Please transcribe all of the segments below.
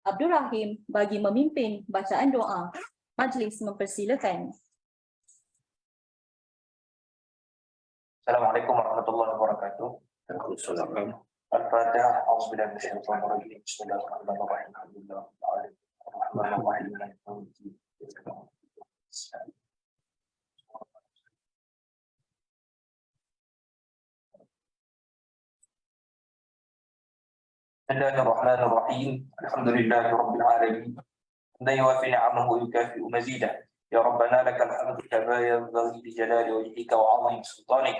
Abdul Rahim bagi memimpin bacaan doa. Majlis mempersilakan. Assalamualaikum warahmatullahi wabarakatuh. Waalaikumsalam. Al-Fatihah. A'udzubillahi minasyaitonir rajim. Bismillahirrahmanirrahim. Bismillahirrahmanirrahim. Alhamdulillahirabbil alamin. La yuwafi ni'amahu wa yukafi'u mazidah. Ya Rabbana lakal hamdu kama yanbaghi li jalali wajhika wa 'azimi sultanik.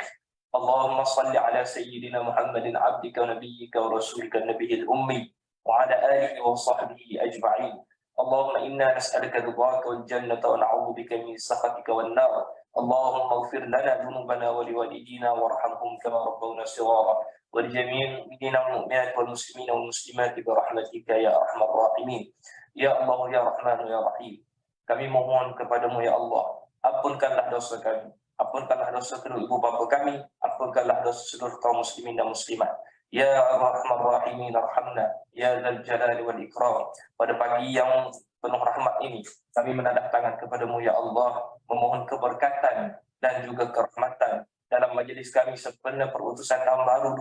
Allahumma salli ala sayyidina Muhammadin 'abdika wa nabiyyika wa rasulika an-nabiyil ummi wa ala alihi wa sahbihi ajma'in. Allahumma inna nas'aluka ridhaka wal jannata wa na'udzu bika min sakhatika wan nar. Allahumma ighfir lana dhunubana wa liwalidina warhamhum kama rabbawna shighara. ولجميع المؤمنين والمؤمنات والمسلمين والمسلمات برحمتك يا أرحم الراحمين. Ya Allah, Ya Rahman, Ya Rahim. Kami mohon kepadamu, Ya Allah, ampunkanlah dosa kami, ampunkanlah dosa kedua ibu bapa kami, ampunkanlah dosa seluruh kaum muslimin dan muslimat. Ya Rahman Rahimin, Arhamna, Ya Dzal Jalali wal Ikram. Pada pagi yang penuh rahmat ini, kami menadah tangan kepadamu, Ya Allah, memohon keberkatan dan juga kerahmatan dalam majlis kami sempena perutusan tahun baru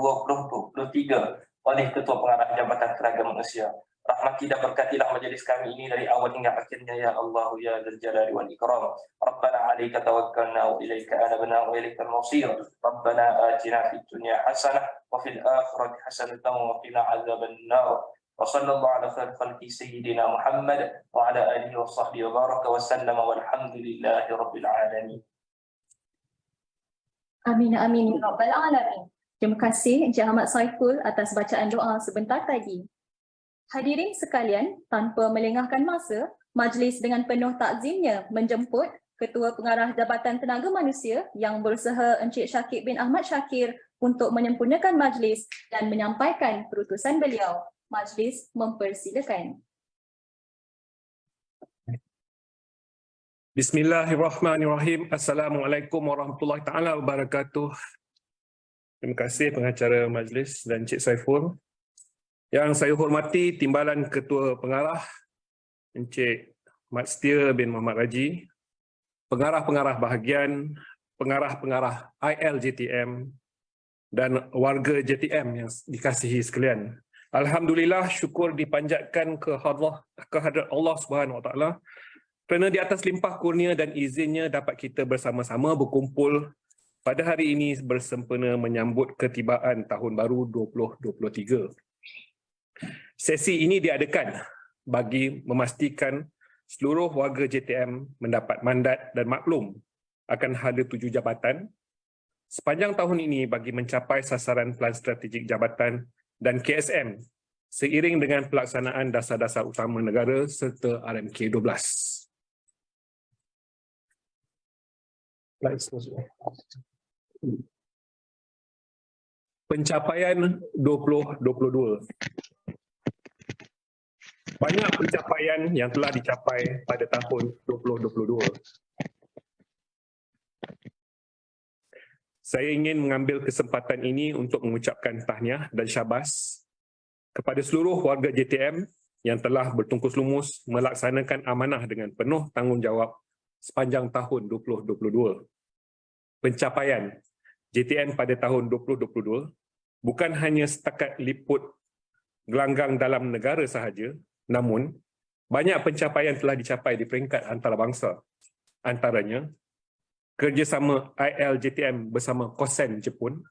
2023 oleh Ketua Pengarah Jabatan Tenaga Manusia. Rahmati dan berkatilah majlis kami ini dari awal hingga akhirnya, Ya Allah, Ya Dzal Jalali wal Ikram. Rabbana 'alaika tawakkalna wa ilaika anabna wa ilaikal masir. Rabbana atina fid dunya hasanah wa fil akhirati hasanatan wa qina adzaban nar. Wa sallallahu ala khalqi sayyidina Muhammad wa ala alihi wa sahbihi wa baraka wa sallama walhamdulillahi rabbil alamin. Amin, amin, ya Rabbal Alamin. Terima kasih Encik Ahmad Saiful atas bacaan doa sebentar tadi. Hadirin sekalian, tanpa melengahkan masa, majlis dengan penuh takzimnya menjemput Ketua Pengarah Jabatan Tenaga Manusia yang berusaha Encik Syakib bin Ahmad Syakir untuk menyempurnakan majlis dan menyampaikan perutusan beliau. Majlis mempersilakan. Bismillahirrahmanirrahim. Assalamualaikum warahmatullahi taala wabarakatuh. Terima kasih pengacara majlis dan Encik Saiful. Yang saya hormati Timbalan Ketua Pengarah Encik Mat Setia bin Muhammad Raji, pengarah-pengarah bahagian, pengarah-pengarah ILJTM dan warga JTM yang dikasihi sekalian. Alhamdulillah, syukur dipanjatkan ke hadrat Allah Subhanahu Wa Taala kerana di atas limpah kurnia dan izinnya dapat kita bersama-sama berkumpul pada hari ini bersempena menyambut ketibaan tahun baru 2023. Sesi ini diadakan bagi memastikan seluruh warga JTM mendapat mandat dan maklum akan hala tuju jabatan sepanjang tahun ini bagi mencapai sasaran Pelan Strategik Jabatan dan KSM seiring dengan pelaksanaan dasar-dasar utama negara serta RMK 12. Pencapaian 2022. Banyak pencapaian yang telah dicapai pada tahun 2022. Saya ingin mengambil kesempatan ini untuk mengucapkan tahniah dan syabas kepada seluruh warga JTM yang telah bertungkus lumus melaksanakan amanah dengan penuh tanggungjawab sepanjang tahun 2022. Pencapaian JTM pada tahun 2022 bukan hanya setakat liput gelanggang dalam negara sahaja, namun banyak pencapaian telah dicapai di peringkat antarabangsa. Antaranya, kerjasama ILJTM bersama KOSEN Jepun,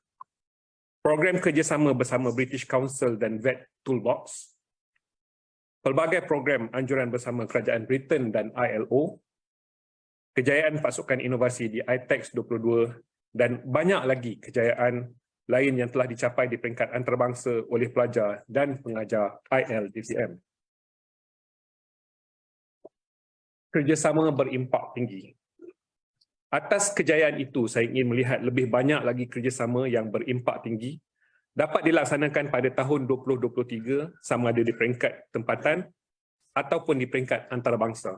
program kerjasama bersama British Council dan VET Toolbox, pelbagai program anjuran bersama Kerajaan Britain dan ILO, kejayaan pasukan inovasi di ITEX 22 dan banyak lagi kejayaan lain yang telah dicapai di peringkat antarabangsa oleh pelajar dan pengajar ILJTM. Kerjasama berimpak tinggi. Atas kejayaan itu, saya ingin melihat lebih banyak lagi kerjasama yang berimpak tinggi dapat dilaksanakan pada tahun 2023 sama ada di peringkat tempatan ataupun di peringkat antarabangsa.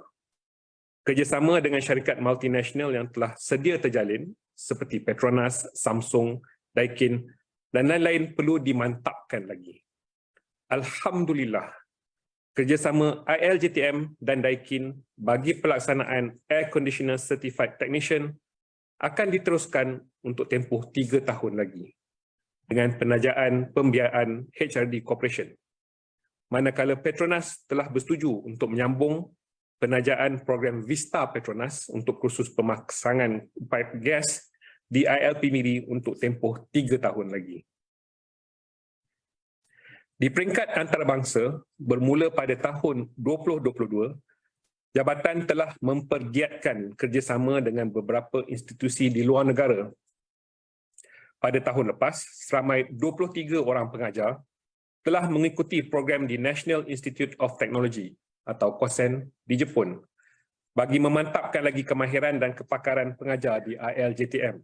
Kerjasama dengan syarikat multinasional yang telah sedia terjalin seperti Petronas, Samsung, Daikin dan lain-lain perlu dimantapkan lagi. Alhamdulillah, kerjasama ILJTM dan Daikin bagi pelaksanaan Air Conditioner Certified Technician akan diteruskan untuk tempoh 3 tahun lagi dengan penajaan pembiayaan HRD Corporation. Manakala Petronas telah bersetuju untuk menyambung penajaan program Vista Petronas untuk kursus pemasangan pipe gas di ILP Miri untuk tempoh 3 tahun lagi. Di peringkat antarabangsa, bermula pada tahun 2022, jabatan telah mempergiatkan kerjasama dengan beberapa institusi di luar negara. Pada tahun lepas, seramai 23 orang pengajar telah mengikuti program di National Institute of Technology atau KOSEN di Jepun bagi memantapkan lagi kemahiran dan kepakaran pengajar di ILJTM.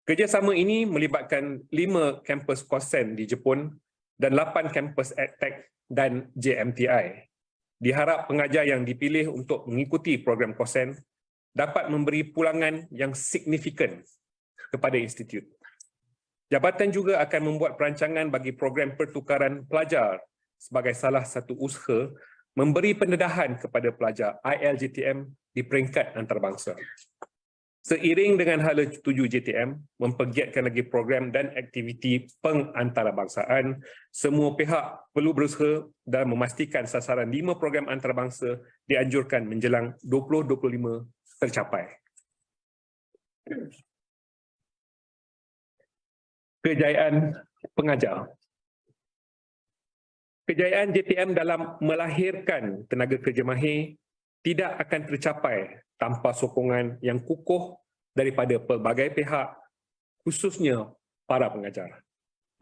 Kerjasama ini melibatkan 5 kampus KOSEN di Jepun dan 8 kampus EdTech dan JMTI. Diharap pengajar yang dipilih untuk mengikuti program KOSEN dapat memberi pulangan yang signifikan kepada institut. Jabatan juga akan membuat perancangan bagi program pertukaran pelajar sebagai salah satu usaha memberi pendedahan kepada pelajar ILJTM di peringkat antarabangsa. Seiring dengan hala tuju JTM mempergiatkan lagi program dan aktiviti pengantarbangsaan, semua pihak perlu berusaha dan memastikan sasaran 5 program antarabangsa dianjurkan menjelang 2025 tercapai. Kejayaan pengajar. Kejayaan JTM dalam melahirkan tenaga kerja mahir tidak akan tercapai tanpa sokongan yang kukuh daripada pelbagai pihak, khususnya para pengajar.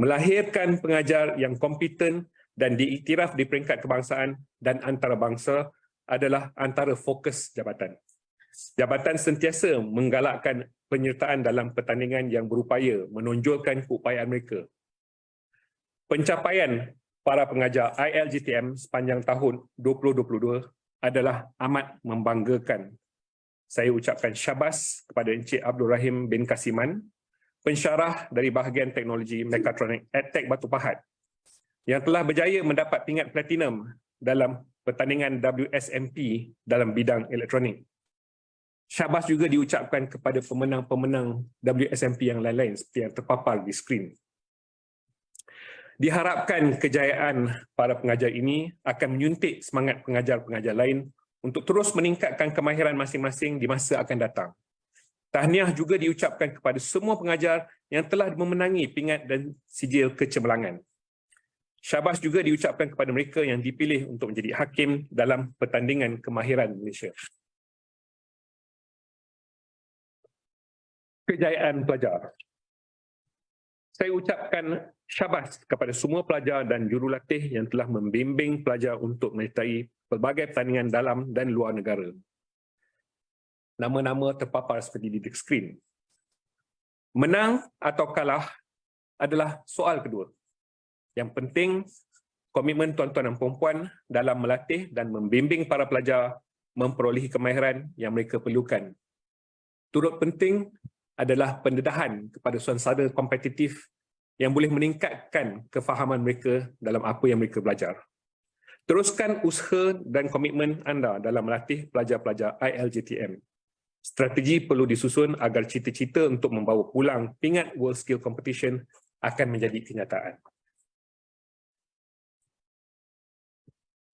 Melahirkan pengajar yang kompeten dan diiktiraf di peringkat kebangsaan dan antarabangsa adalah antara fokus jabatan. Jabatan sentiasa menggalakkan penyertaan dalam pertandingan yang berupaya menonjolkan keupayaan mereka. Pencapaian para pengajar ILJTM sepanjang tahun 2022 adalah amat membanggakan. Saya ucapkan syabas kepada Encik Abdul Rahim bin Kasiman, pensyarah dari bahagian teknologi mekatronik EdTech Batu Pahat, yang telah berjaya mendapat pingat platinum dalam pertandingan WSMP dalam bidang elektronik. Syabas juga diucapkan kepada pemenang-pemenang WSMP yang lain-lain seperti yang terpapar di skrin. Diharapkan kejayaan para pengajar ini akan menyuntik semangat pengajar-pengajar lain untuk terus meningkatkan kemahiran masing-masing di masa akan datang. Tahniah juga diucapkan kepada semua pengajar yang telah memenangi pingat dan sijil kecemerlangan. Syabas juga diucapkan kepada mereka yang dipilih untuk menjadi hakim dalam pertandingan kemahiran Malaysia. Kejayaan pelajar. Saya ucapkan syabas kepada semua pelajar dan jurulatih yang telah membimbing pelajar untuk menyertai pelbagai pertandingan dalam dan luar negara. Nama-nama terpapar seperti di skrin. Menang atau kalah adalah soal kedua. Yang penting, komitmen tuan-tuan dan puan-puan dalam melatih dan membimbing para pelajar memperolehi kemahiran yang mereka perlukan. Turut penting adalah pendedahan kepada suasana kompetitif yang boleh meningkatkan kefahaman mereka dalam apa yang mereka belajar. Teruskan usaha dan komitmen anda dalam melatih pelajar-pelajar ILJTM. Strategi perlu disusun agar cita-cita untuk membawa pulang pingat World Skill Competition akan menjadi kenyataan.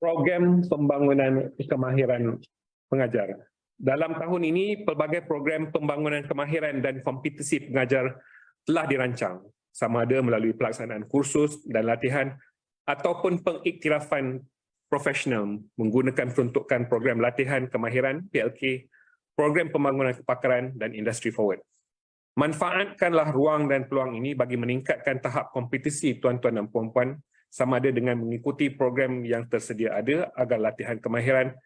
Program pembangunan kemahiran pengajar. Dalam tahun ini, pelbagai program pembangunan kemahiran dan kompetisi pengajar telah dirancang, sama ada melalui pelaksanaan kursus dan latihan ataupun pengiktirafan profesional menggunakan peruntukan program latihan kemahiran PLK, program pembangunan kepakaran dan industri forward. Manfaatkanlah ruang dan peluang ini bagi meningkatkan tahap kompetisi tuan-tuan dan puan-puan sama ada dengan mengikuti program yang tersedia ada agar latihan kemahiran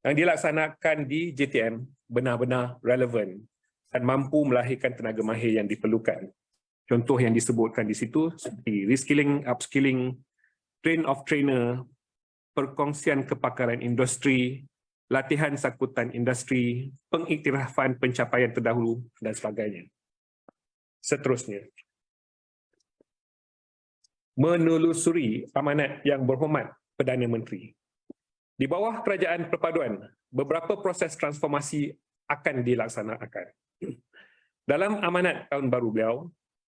yang dilaksanakan di JTM benar-benar relevan dan mampu melahirkan tenaga mahir yang diperlukan. Contoh yang disebutkan di situ seperti reskilling, upskilling, train of trainer, perkongsian kepakaran industri, latihan sakutan industri, pengiktirafan pencapaian terdahulu dan sebagainya. Seterusnya, menelusuri amanat yang berhormat Perdana Menteri. Di bawah Kerajaan Perpaduan, beberapa proses transformasi akan dilaksanakan. Dalam amanat tahun baru beliau,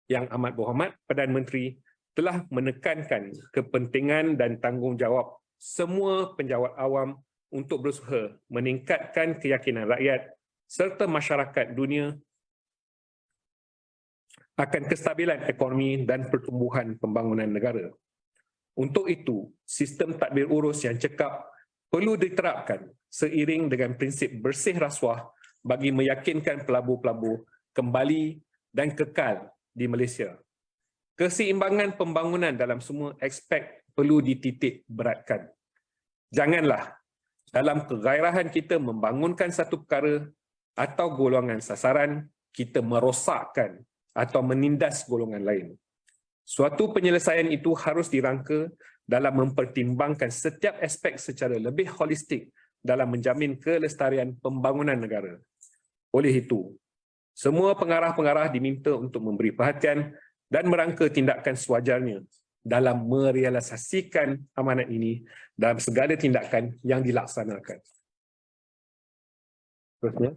Yang Amat Berhormat Perdana Menteri telah menekankan kepentingan dan tanggungjawab semua penjawat awam untuk berusaha meningkatkan keyakinan rakyat serta masyarakat dunia akan kestabilan ekonomi dan pertumbuhan pembangunan negara. Untuk itu, sistem tadbir urus yang cekap perlu diterapkan seiring dengan prinsip bersih rasuah bagi meyakinkan pelabur-pelabur kembali dan kekal di Malaysia. Keseimbangan pembangunan dalam semua aspek perlu dititik beratkan. Janganlah dalam kegairahan kita membangunkan satu perkara atau golongan sasaran, kita merosakkan atau menindas golongan lain. Suatu penyelesaian itu harus dirangka dalam mempertimbangkan setiap aspek secara lebih holistik dalam menjamin kelestarian pembangunan negara. Oleh itu, semua pengarah-pengarah diminta untuk memberi perhatian dan merangka tindakan sewajarnya dalam merealisasikan amanat ini dalam segala tindakan yang dilaksanakan. Terusnya,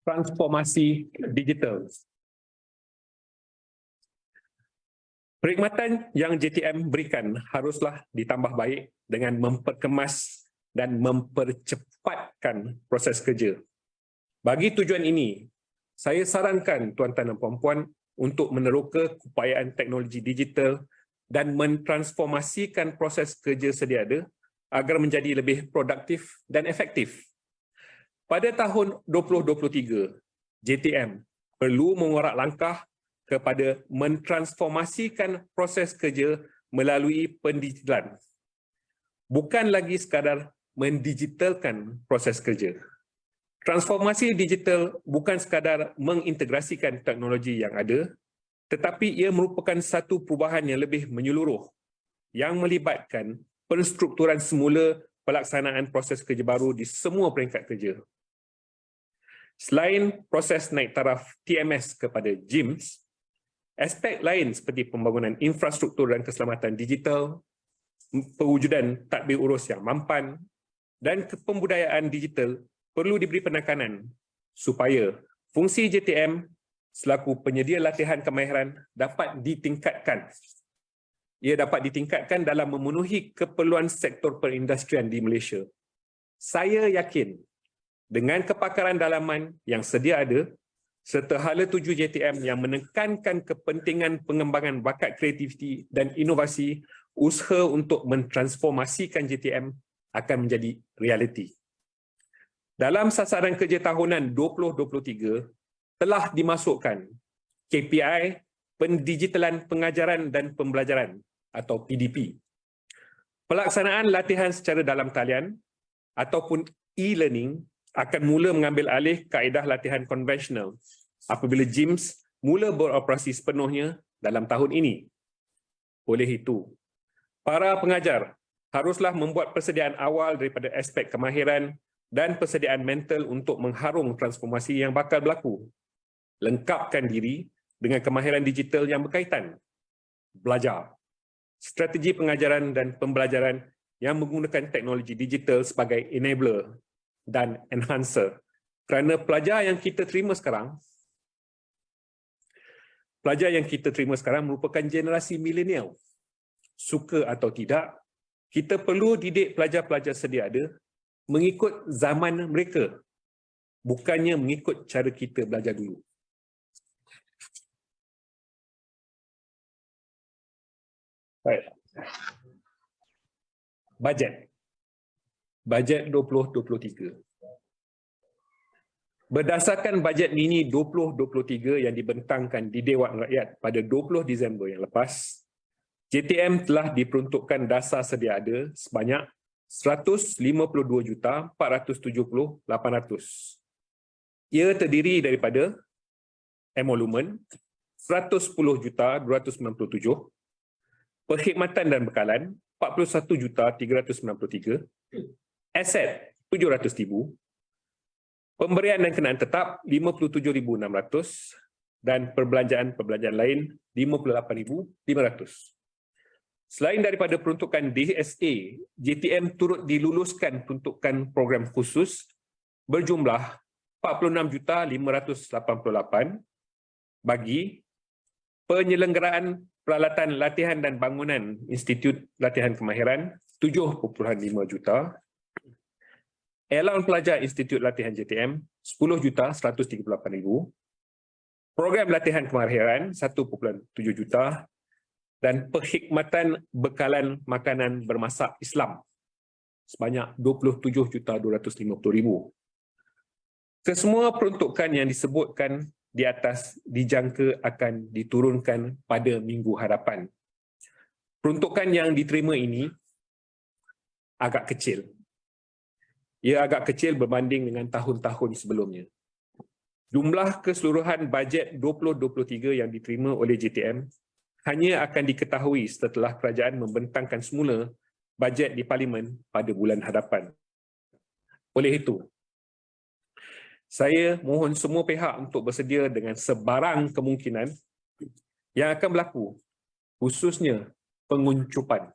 transformasi digital. Perkhidmatan yang JTM berikan haruslah ditambah baik dengan memperkemas dan mempercepatkan proses kerja. Bagi tujuan ini, saya sarankan tuan-tuan dan puan-puan untuk meneroka keupayaan teknologi digital dan mentransformasikan proses kerja sedia ada agar menjadi lebih produktif dan efektif. Pada tahun 2023, JTM perlu mengorak langkah kepada mentransformasikan proses kerja melalui pendigitalan. Bukan lagi sekadar mendigitalkan proses kerja. Transformasi digital bukan sekadar mengintegrasikan teknologi yang ada, tetapi ia merupakan satu perubahan yang lebih menyeluruh yang melibatkan penstrukturan semula pelaksanaan proses kerja baru di semua peringkat kerja. Selain proses naik taraf TMS kepada JIMS, aspek lain seperti pembangunan infrastruktur dan keselamatan digital, pewujudan tadbir urus yang mampan, dan kepembudayaan digital perlu diberi penekanan supaya fungsi JTM selaku penyedia latihan kemahiran dapat ditingkatkan. Ia dapat ditingkatkan dalam memenuhi keperluan sektor perindustrian di Malaysia. Saya yakin dengan kepakaran dalaman yang sedia ada, serta hala tuju JTM yang menekankan kepentingan pengembangan bakat kreativiti dan inovasi, usaha untuk mentransformasikan JTM akan menjadi realiti. Dalam sasaran kerja tahunan 2023, telah dimasukkan KPI Pendigitalan Pengajaran dan Pembelajaran atau PDP. Pelaksanaan latihan secara dalam talian ataupun e-learning akan mula mengambil alih kaedah latihan konvensional apabila JIMS mula beroperasi sepenuhnya dalam tahun ini. Oleh itu, para pengajar haruslah membuat persediaan awal daripada aspek kemahiran dan persediaan mental untuk mengharung transformasi yang bakal berlaku. Lengkapkan diri dengan kemahiran digital yang berkaitan. Belajar. Strategi pengajaran dan pembelajaran yang menggunakan teknologi digital sebagai enabler dan enhancer. Kerana pelajar yang kita terima sekarang merupakan generasi milenial. Suka atau tidak, kita perlu didik pelajar-pelajar sedia ada mengikut zaman mereka, bukannya mengikut cara kita belajar dulu. Baik. Bajet 2023. Berdasarkan bajet mini 2023 yang dibentangkan di Dewan Rakyat pada 20 Disember yang lepas, JTM telah diperuntukkan dasar sedia ada sebanyak 152,470,800. Ia terdiri daripada emolumen 110,297, perkhidmatan dan bekalan 41,393, aset 700,000, pemberian dan kenaan tetap 57,600 dan perbelanjaan lain 58,500. Selain daripada peruntukan DSA, JTM turut diluluskan peruntukan program khusus berjumlah 46,588 bagi penyelenggaraan peralatan latihan dan bangunan Institut Latihan Kemahiran 7.5 juta, allowance pelajar Institut Latihan JTM 10,138,000, program latihan kemahiran 1.7 juta dan perkhidmatan bekalan makanan bermasak Islam sebanyak 27,250,000. Kesemua peruntukan yang disebutkan di atas dijangka akan diturunkan pada minggu hadapan. Peruntukan yang diterima ini agak kecil. Ia agak kecil berbanding dengan tahun-tahun sebelumnya. Jumlah keseluruhan bajet 2023 yang diterima oleh JTM hanya akan diketahui setelah kerajaan membentangkan semula bajet di Parlimen pada bulan hadapan. Oleh itu, saya mohon semua pihak untuk bersedia dengan sebarang kemungkinan yang akan berlaku, khususnya penguncupan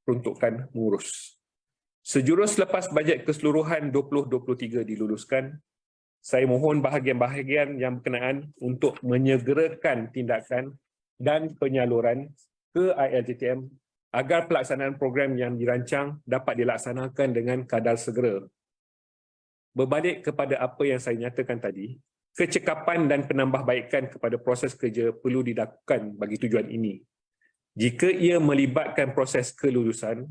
peruntukan mengurus. Sejurus selepas bajet keseluruhan 2023 diluluskan, saya mohon bahagian-bahagian yang berkenaan untuk menyegerakan tindakan dan penyaluran ke ILJTM agar pelaksanaan program yang dirancang dapat dilaksanakan dengan kadar segera. Berbalik kepada apa yang saya nyatakan tadi, kecekapan dan penambahbaikan kepada proses kerja perlu dilakukan bagi tujuan ini. Jika ia melibatkan proses kelulusan,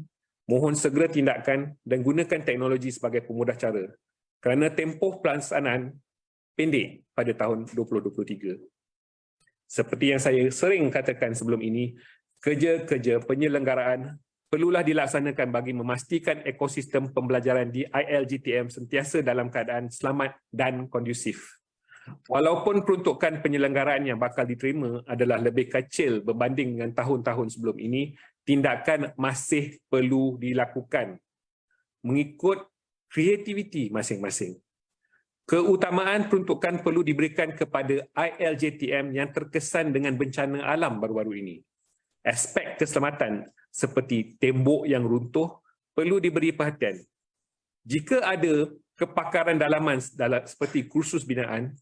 mohon segera tindakan dan gunakan teknologi sebagai pemudah cara kerana tempoh pelaksanaan pendek pada tahun 2023. Seperti yang saya sering katakan sebelum ini, kerja-kerja penyelenggaraan perlulah dilaksanakan bagi memastikan ekosistem pembelajaran di ILJTM sentiasa dalam keadaan selamat dan kondusif. Walaupun peruntukan penyelenggaraan yang bakal diterima adalah lebih kecil berbanding dengan tahun-tahun sebelum ini, tindakan masih perlu dilakukan mengikut kreativiti masing-masing. Keutamaan peruntukan perlu diberikan kepada ILJTM yang terkesan dengan bencana alam baru-baru ini. Aspek keselamatan seperti tembok yang runtuh perlu diberi perhatian. Jika ada kepakaran dalaman seperti kursus binaan,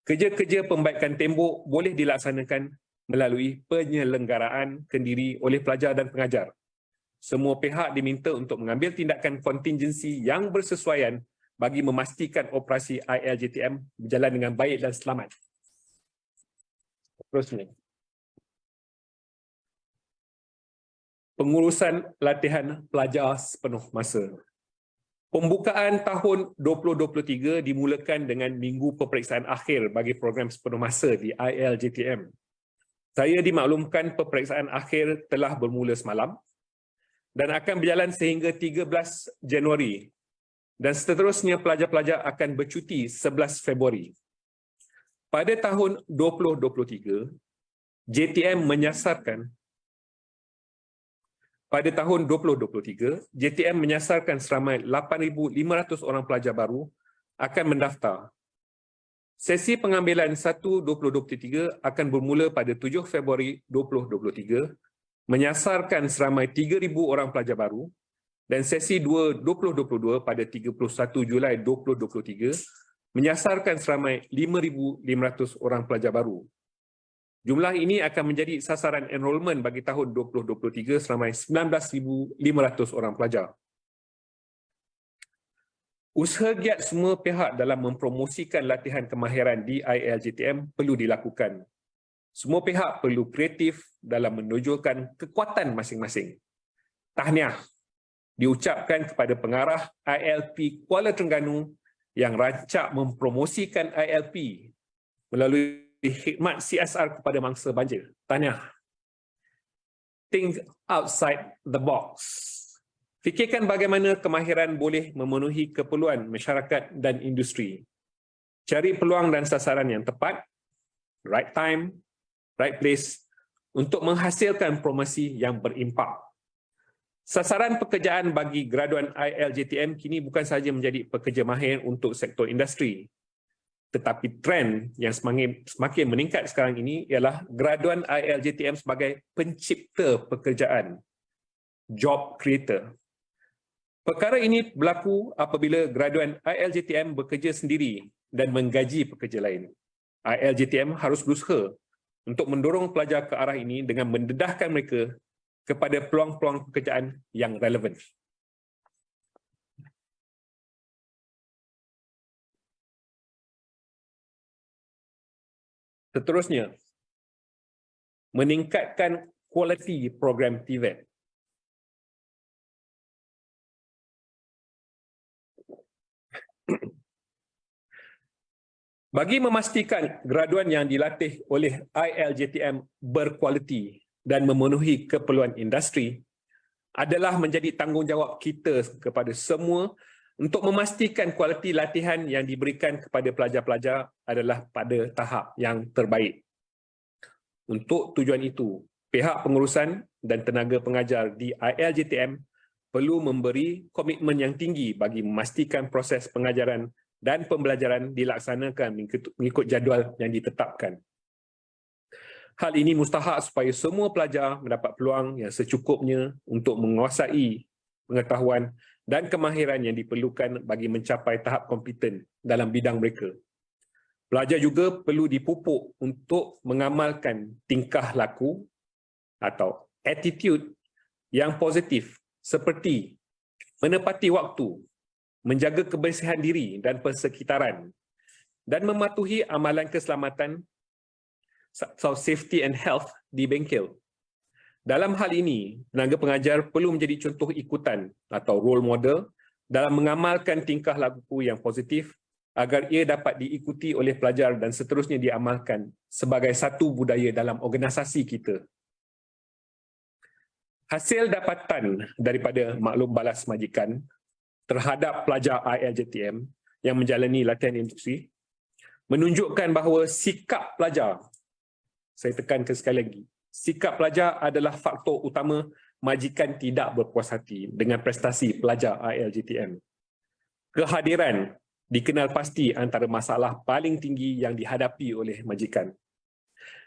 kerja-kerja pembaikan tembok boleh dilaksanakan melalui penyelenggaraan kendiri oleh pelajar dan pengajar. Semua pihak diminta untuk mengambil tindakan kontingensi yang bersesuaian bagi memastikan operasi ILJTM berjalan dengan baik dan selamat. Terusnya. Pengurusan latihan pelajar sepenuh masa. Pembukaan tahun 2023 dimulakan dengan minggu peperiksaan akhir bagi program sepenuh masa di ILJTM. Saya dimaklumkan peperiksaan akhir telah bermula semalam dan akan berjalan sehingga 13 Januari dan seterusnya pelajar-pelajar akan bercuti 11 Februari. Pada tahun 2023, JTM menyasarkan seramai 8,500 orang pelajar baru akan mendaftar. Sesi pengambilan 1 2023 akan bermula pada 7 Februari 2023, menyasarkan seramai 3,000 orang pelajar baru, dan sesi 2 2022 pada 31 Julai 2023 menyasarkan seramai 5,500 orang pelajar baru. Jumlah ini akan menjadi sasaran enrolment bagi tahun 2023 seramai 19,500 orang pelajar. Usaha giat semua pihak dalam mempromosikan latihan kemahiran di ILJTM perlu dilakukan. Semua pihak perlu kreatif dalam menonjolkan kekuatan masing-masing. Tahniah diucapkan kepada pengarah ILP Kuala Terengganu yang rancak mempromosikan ILP melalui khidmat CSR kepada mangsa banjir. Tahniah. Think outside the box. Fikirkan bagaimana kemahiran boleh memenuhi keperluan masyarakat dan industri. Cari peluang dan sasaran yang tepat, right time, right place untuk menghasilkan promosi yang berimpak. Sasaran pekerjaan bagi graduan ILJTM kini bukan sahaja menjadi pekerja mahir untuk sektor industri, Tetapi trend yang semakin meningkat sekarang ini ialah graduan ILJTM sebagai pencipta pekerjaan, job creator. Perkara ini berlaku apabila graduan ILJTM bekerja sendiri dan menggaji pekerja lain. ILJTM harus berusaha untuk mendorong pelajar ke arah ini dengan mendedahkan mereka kepada peluang-peluang pekerjaan yang relevan. Seterusnya, meningkatkan kualiti program TVET. Bagi memastikan graduan yang dilatih oleh ILJTM berkualiti dan memenuhi keperluan industri, adalah menjadi tanggungjawab kita kepada semua untuk memastikan kualiti latihan yang diberikan kepada pelajar-pelajar adalah pada tahap yang terbaik. Untuk tujuan itu, pihak pengurusan dan tenaga pengajar di ILJTM perlu memberi komitmen yang tinggi bagi memastikan proses pengajaran dan pembelajaran dilaksanakan mengikut jadual yang ditetapkan. Hal ini mustahak supaya semua pelajar mendapat peluang yang secukupnya untuk menguasai pengetahuan dan kemahiran yang diperlukan bagi mencapai tahap kompeten dalam bidang mereka. Pelajar juga perlu dipupuk untuk mengamalkan tingkah laku atau attitude yang positif seperti menepati waktu, menjaga kebersihan diri dan persekitaran, dan mematuhi amalan keselamatan atau safety and health di bengkel. Dalam hal ini, tenaga pengajar perlu menjadi contoh ikutan atau role model dalam mengamalkan tingkah laku yang positif agar ia dapat diikuti oleh pelajar dan seterusnya diamalkan sebagai satu budaya dalam organisasi kita. Hasil dapatan daripada maklum balas majikan terhadap pelajar ILJTM yang menjalani latihan induksi menunjukkan bahawa sikap pelajar, saya tekankan sekali lagi, sikap pelajar adalah faktor utama majikan tidak berpuas hati dengan prestasi pelajar ILJTM. Kehadiran dikenal pasti antara masalah paling tinggi yang dihadapi oleh majikan.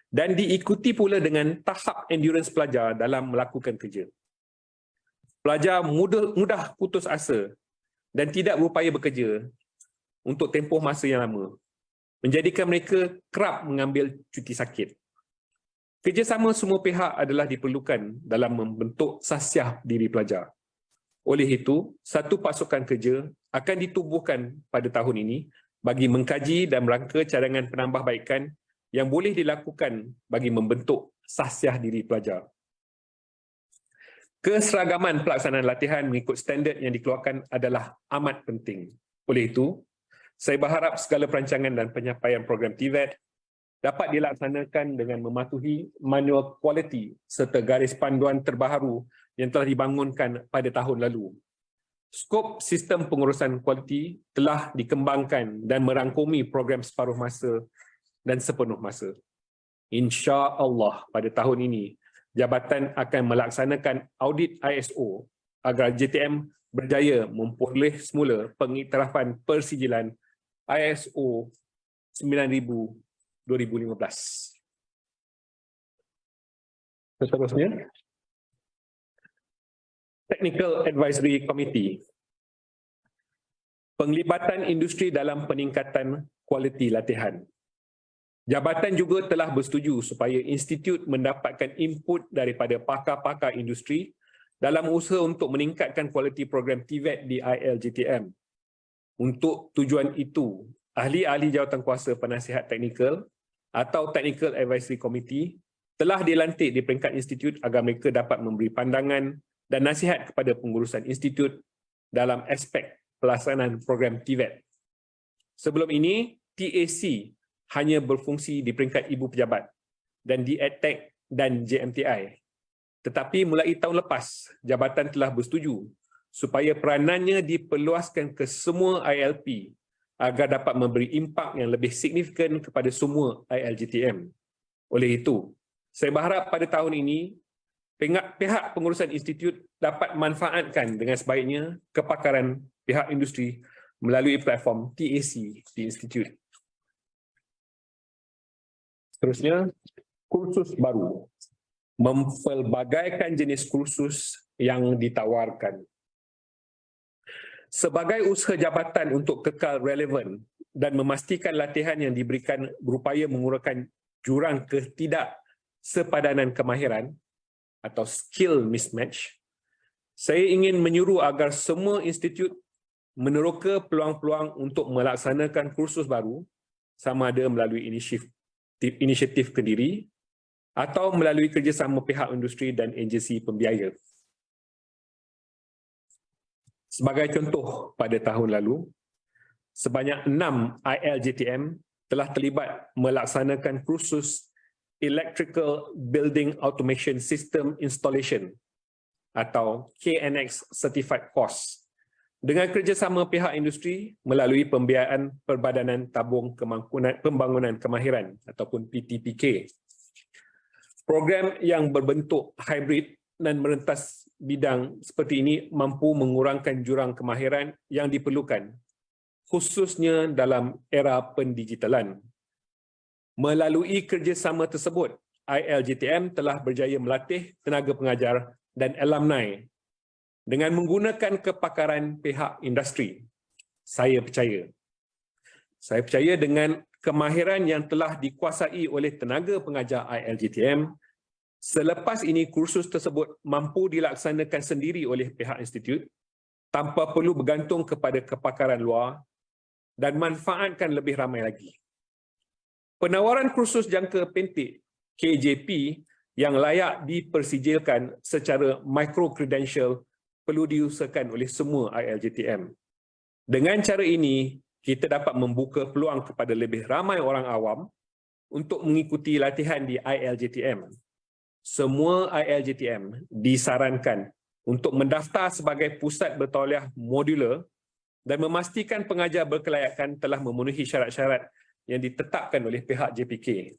Dan diikuti pula dengan tahap endurance pelajar dalam melakukan kerja. Pelajar mudah putus asa dan tidak berupaya bekerja untuk tempoh masa yang lama, menjadikan mereka kerap mengambil cuti sakit. Kerjasama semua pihak adalah diperlukan dalam membentuk sasiah diri pelajar. Oleh itu, satu pasukan kerja akan ditubuhkan pada tahun ini bagi mengkaji dan merangka cadangan penambahbaikan yang boleh dilakukan bagi membentuk sasiah diri pelajar. Keseragaman pelaksanaan latihan mengikut standard yang dikeluarkan adalah amat penting. Oleh itu, saya berharap segala perancangan dan penyampaian program TVET dapat dilaksanakan dengan mematuhi manual kualiti serta garis panduan terbaru yang telah dibangunkan pada tahun lalu. Skop sistem pengurusan kualiti telah dikembangkan dan merangkumi program separuh masa dan sepenuh masa. Insya-Allah pada tahun ini, jabatan akan melaksanakan audit ISO agar JTM berjaya memperoleh semula pengiktirafan persijilan ISO 9000 2015. Seterusnya, Technical Advisory Committee. Penglibatan industri dalam peningkatan kualiti latihan. Jabatan juga telah bersetuju supaya institut mendapatkan input daripada pakar-pakar industri dalam usaha untuk meningkatkan kualiti program TVET di ILJTM. Untuk tujuan itu, ahli-ahli jawatankuasa penasihat teknikal atau Technical Advisory Committee telah dilantik di peringkat institut agar mereka dapat memberi pandangan dan nasihat kepada pengurusan institut dalam aspek pelaksanaan program TVET. Sebelum ini, TAC hanya berfungsi di peringkat ibu pejabat dan di EdTech dan JMTI. Tetapi mulai tahun lepas, jabatan telah bersetuju supaya peranannya diperluaskan ke semua ILP agar dapat memberi impak yang lebih signifikan kepada semua ILJTM. Oleh itu, saya berharap pada tahun ini, pihak pengurusan institut dapat manfaatkan dengan sebaiknya kepakaran pihak industri melalui platform TAC di institut. Seterusnya, kursus baru. Mempelbagaikan jenis kursus yang ditawarkan. Sebagai usaha jabatan untuk kekal relevan dan memastikan latihan yang diberikan berupaya mengurangkan jurang ketidaksepadanan kemahiran atau skill mismatch, saya ingin menyuruh agar semua institut meneroka peluang-peluang untuk melaksanakan kursus baru sama ada melalui inisiatif kendiri atau melalui kerjasama pihak industri dan agensi pembiaya. Sebagai contoh, pada tahun lalu, sebanyak 6 ILJTM telah terlibat melaksanakan kursus Electrical Building Automation System Installation atau KNX Certified Course dengan kerjasama pihak industri melalui pembiayaan Perbadanan Tabung Pembangunan Kemahiran ataupun PTPK. Program yang berbentuk hybrid dan merentas bidang seperti ini mampu mengurangkan jurang kemahiran yang diperlukan, khususnya dalam era pendigitalan. Melalui kerjasama tersebut, ILJTM telah berjaya melatih tenaga pengajar dan alumni dengan menggunakan kepakaran pihak industri. Saya percaya dengan kemahiran yang telah dikuasai oleh tenaga pengajar ILJTM, selepas ini kursus tersebut mampu dilaksanakan sendiri oleh pihak institut tanpa perlu bergantung kepada kepakaran luar dan manfaatkan lebih ramai lagi. Penawaran kursus jangka pendek KJP yang layak dipersijilkan secara micro-credential perlu diusahakan oleh semua ILJTM. Dengan cara ini, kita dapat membuka peluang kepada lebih ramai orang awam untuk mengikuti latihan di ILJTM. Semua ILJTM disarankan untuk mendaftar sebagai pusat bertauliah modular dan memastikan pengajar berkelayakan telah memenuhi syarat-syarat yang ditetapkan oleh pihak JPK.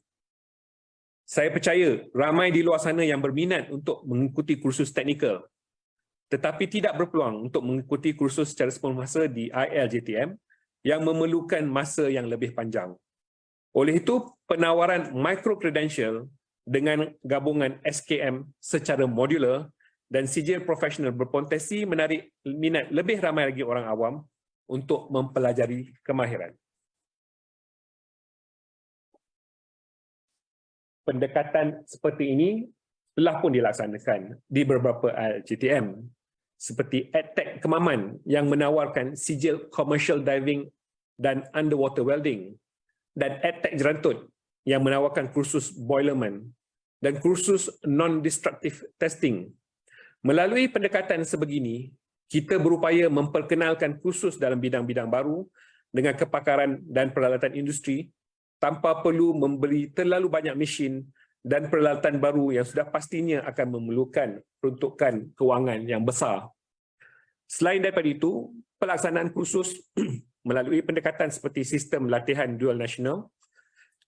Saya percaya ramai di luar sana yang berminat untuk mengikuti kursus teknikal tetapi tidak berpeluang untuk mengikuti kursus secara sepenuh masa di ILJTM yang memerlukan masa yang lebih panjang. Oleh itu, penawaran micro-credential dengan gabungan SKM secara modular dan sijil profesional berpotensi menarik minat lebih ramai lagi orang awam untuk mempelajari kemahiran. Pendekatan seperti ini telah pun dilaksanakan di beberapa ILJTM seperti EdTech Kemaman yang menawarkan sijil commercial diving dan underwater welding, dan EdTech Jerantut yang menawarkan kursus boilerman dan kursus non-destructive testing. Melalui pendekatan sebegini, kita berupaya memperkenalkan kursus dalam bidang-bidang baru dengan kepakaran dan peralatan industri tanpa perlu membeli terlalu banyak mesin dan peralatan baru yang sudah pastinya akan memerlukan peruntukan kewangan yang besar. Selain daripada itu, pelaksanaan kursus melalui pendekatan seperti sistem latihan dual nasional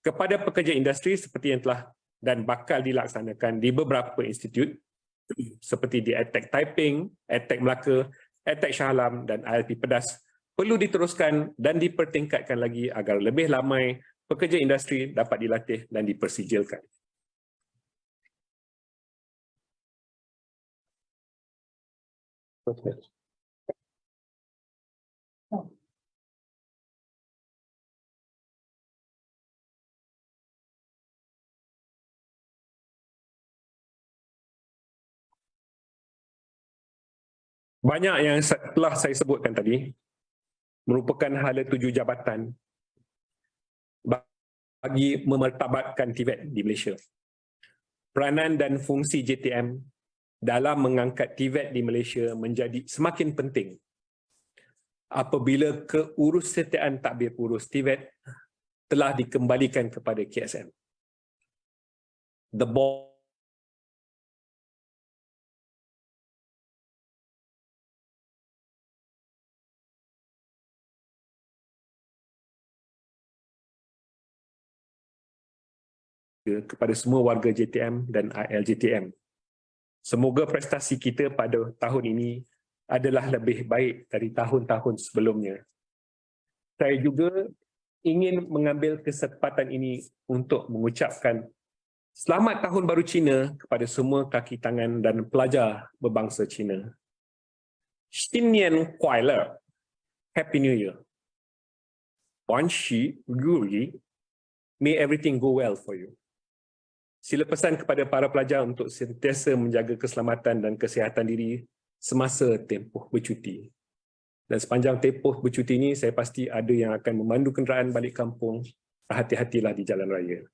kepada pekerja industri seperti yang telah dan bakal dilaksanakan di beberapa institut seperti di EdTech Taiping, EdTech Melaka, EdTech Shah Alam dan ILP Pedas perlu diteruskan dan dipertingkatkan lagi agar lebih ramai pekerja industri dapat dilatih dan dipersijilkan. Banyak yang telah saya sebutkan tadi merupakan hala tuju jabatan bagi memartabatkan TVET di Malaysia. Peranan dan fungsi JTM dalam mengangkat TVET di Malaysia menjadi semakin penting apabila keurussertaan takbir urus TVET telah dikembalikan kepada KSM. The board kepada semua warga JTM dan ILJTM. Semoga prestasi kita pada tahun ini adalah lebih baik dari tahun-tahun sebelumnya. Saya juga ingin mengambil kesempatan ini untuk mengucapkan Selamat Tahun Baru Cina kepada semua kaki tangan dan pelajar berbangsa Cina. Xin Nian Kuai Le. Happy New Year. Wan Shi Ru Yi. May everything go well for you. Sila pesan kepada para pelajar untuk sentiasa menjaga keselamatan dan kesihatan diri semasa tempoh bercuti. Dan sepanjang tempoh bercuti ini, saya pasti ada yang akan memandu kenderaan balik kampung. Hati-hatilah di jalan raya.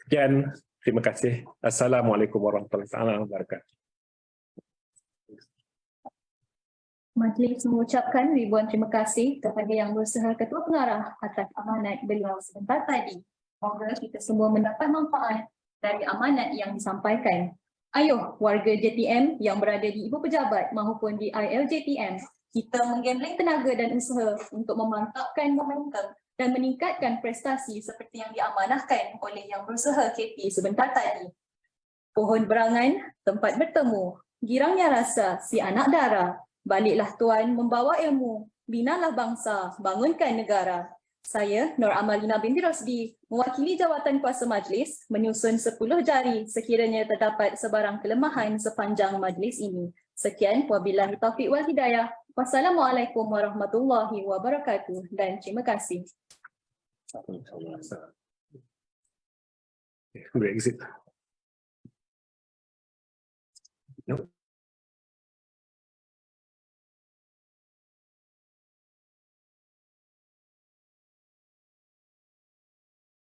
Sekian, terima kasih. Assalamualaikum warahmatullahi wabarakatuh. Majlis mengucapkan ribuan terima kasih kepada Yang Berusaha Ketua Pengarah atas amanat beliau sebentar tadi. Semoga kita semua mendapat manfaat dari amanat yang disampaikan. Ayuh, warga JTM yang berada di Ibu Pejabat maupun di ILJTM, kita menggambling tenaga dan usaha untuk memantapkan momentum dan meningkatkan prestasi seperti yang diamanahkan oleh Yang Berusaha KP sebentar tadi. Pohon berangan, tempat bertemu, girangnya rasa si anak dara. Baliklah Tuan membawa ilmu, binalah bangsa, bangunkan negara. Saya, Nur Amalina binti Rosdi, mewakili jawatan kuasa majlis, menyusun 10 jari sekiranya terdapat sebarang kelemahan sepanjang majlis ini. Sekian, wabillahi taufiq wal hidayah. Wassalamualaikum warahmatullahi wabarakatuh dan terima kasih. Brexit. Nope.